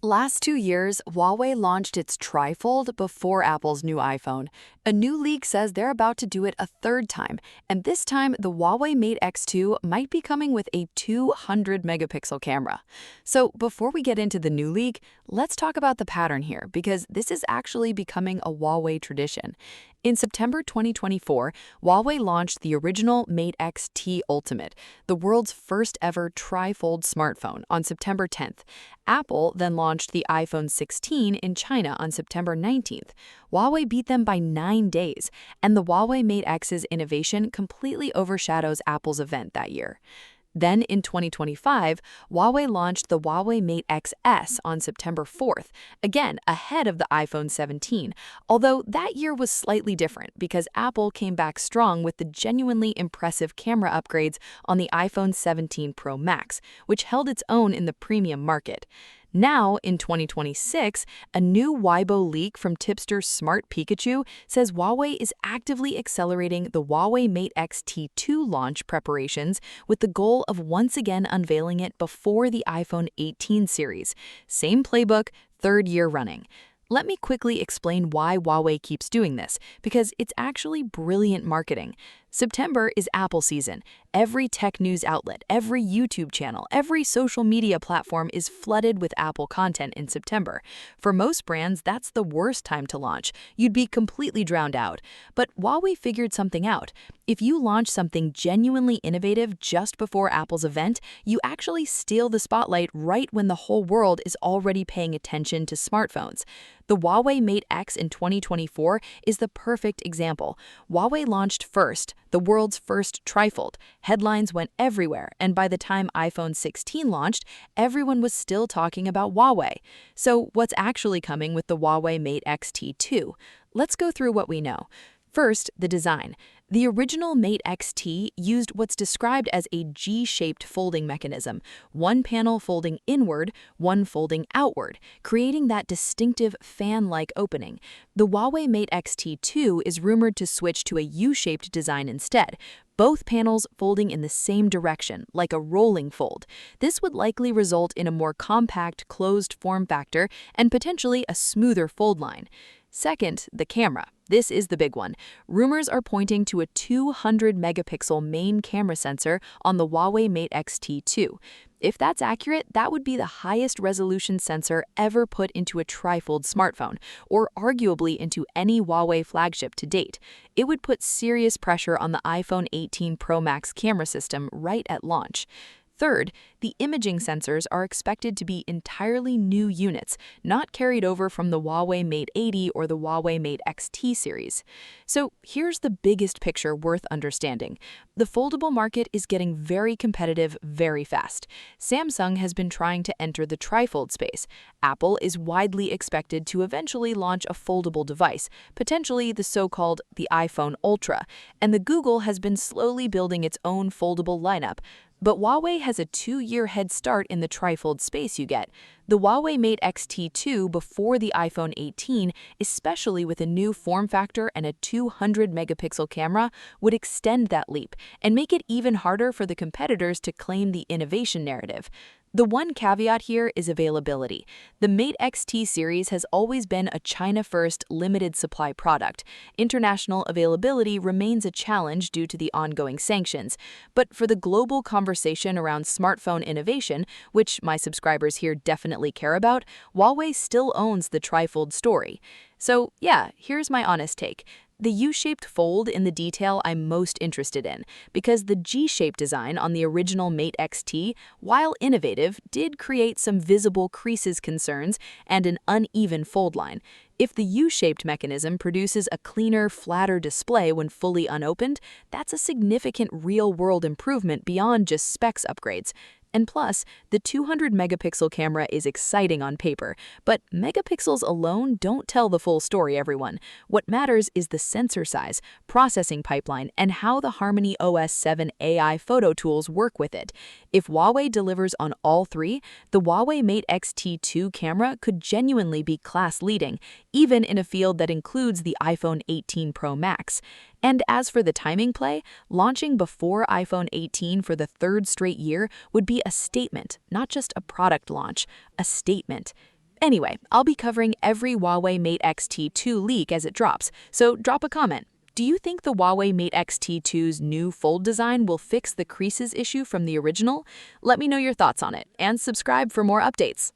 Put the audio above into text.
Last 2 years, Huawei launched its Trifold before Apple's new iPhone. A new leak says they're about to do it a third time, and this time the Huawei Mate X2 might be coming with a 200 megapixel camera. So before we get into the new leak, let's talk about the pattern here because this is actually becoming a Huawei tradition. In September 2024, Huawei launched the original Mate XT Ultimate, the world's first ever trifold smartphone, on September 10th. Apple then launched the iPhone 16 in China on September 19th. Huawei beat them by 9 days, and the Huawei Mate X's innovation completely overshadows Apple's event that year. Then in 2025, Huawei launched the Huawei Mate XS on September 4th, again ahead of the iPhone 17, although that year was slightly different because Apple came back strong with the genuinely impressive camera upgrades on the iPhone 17 Pro Max, which held its own in the premium market. Now, in 2026, a new Weibo leak from tipster Smart Pikachu says Huawei is actively accelerating the Huawei Mate XT2 launch preparations with the goal of once again unveiling it before the iPhone 18 series. Same playbook, third year running. Let me quickly explain why Huawei keeps doing this, because it's actually brilliant marketing. September is Apple season. Every tech news outlet, every YouTube channel, every social media platform is flooded with Apple content in September. For most brands, that's the worst time to launch. You'd be completely drowned out. But Huawei figured something out. If you launch something genuinely innovative just before Apple's event, you actually steal the spotlight right when the whole world is already paying attention to smartphones. The Huawei Mate X in 2024 is the perfect example. Huawei launched first, the world's first trifold. Headlines went everywhere, and by the time iPhone 16 launched, everyone was still talking about Huawei. So what's actually coming with the Huawei Mate XT2? Let's go through what we know. First, the design. The original Mate XT used what's described as a G-shaped folding mechanism, one panel folding inward, one folding outward, creating that distinctive fan-like opening. The Huawei Mate XT2 is rumored to switch to a U-shaped design instead, both panels folding in the same direction, like a rolling fold. This would likely result in a more compact, closed form factor and potentially a smoother fold line. Second, the camera. This is the big one. Rumors are pointing to a 200 megapixel main camera sensor on the Huawei Mate XT2. If that's accurate, that would be the highest resolution sensor ever put into a trifold smartphone, or arguably into any Huawei flagship to date. It would put serious pressure on the iPhone 18 Pro Max camera system right at launch. Third, the imaging sensors are expected to be entirely new units, not carried over from the Huawei Mate 80 or the Huawei Mate XT series. So here's the biggest picture worth understanding. The foldable market is getting very competitive very fast. Samsung has been trying to enter the trifold space. Apple is widely expected to eventually launch a foldable device, potentially the so-called the iPhone Ultra, and the Google has been slowly building its own foldable lineup. But Huawei has a 2-year head start in the trifold space you get. The Huawei Mate XT2 before the iPhone 18, especially with a new form factor and a 200 megapixel camera, would extend that leap and make it even harder for the competitors to claim the innovation narrative. The one caveat here is availability. The Mate XT series has always been a China-first, limited supply product. International availability remains a challenge due to the ongoing sanctions. But for the global conversation around smartphone innovation, which my subscribers here definitely care about, Huawei still owns the trifold story. So yeah, here's my honest take. The U-shaped fold in the detail I'm most interested in, because the G-shaped design on the original Mate XT, while innovative, did create some visible creases concerns and an uneven fold line. If the U-shaped mechanism produces a cleaner, flatter display when fully unopened, that's a significant real-world improvement beyond just specs upgrades. And plus, the 200 megapixel camera is exciting on paper, but megapixels alone don't tell the full story, everyone. What matters is the sensor size, processing pipeline, and how the Harmony OS 7 AI photo tools work with it. If Huawei delivers on all three, the Huawei Mate XT2 camera could genuinely be class-leading, even in a field that includes the iPhone 18 Pro Max. And as for the timing play, launching before iPhone 18 for the third straight year would be a statement, not just a product launch, a statement. Anyway, I'll be covering every Huawei Mate XT2 leak as it drops, so drop a comment. Do you think the Huawei Mate XT2's new fold design will fix the creases issue from the original? Let me know your thoughts on it, and subscribe for more updates.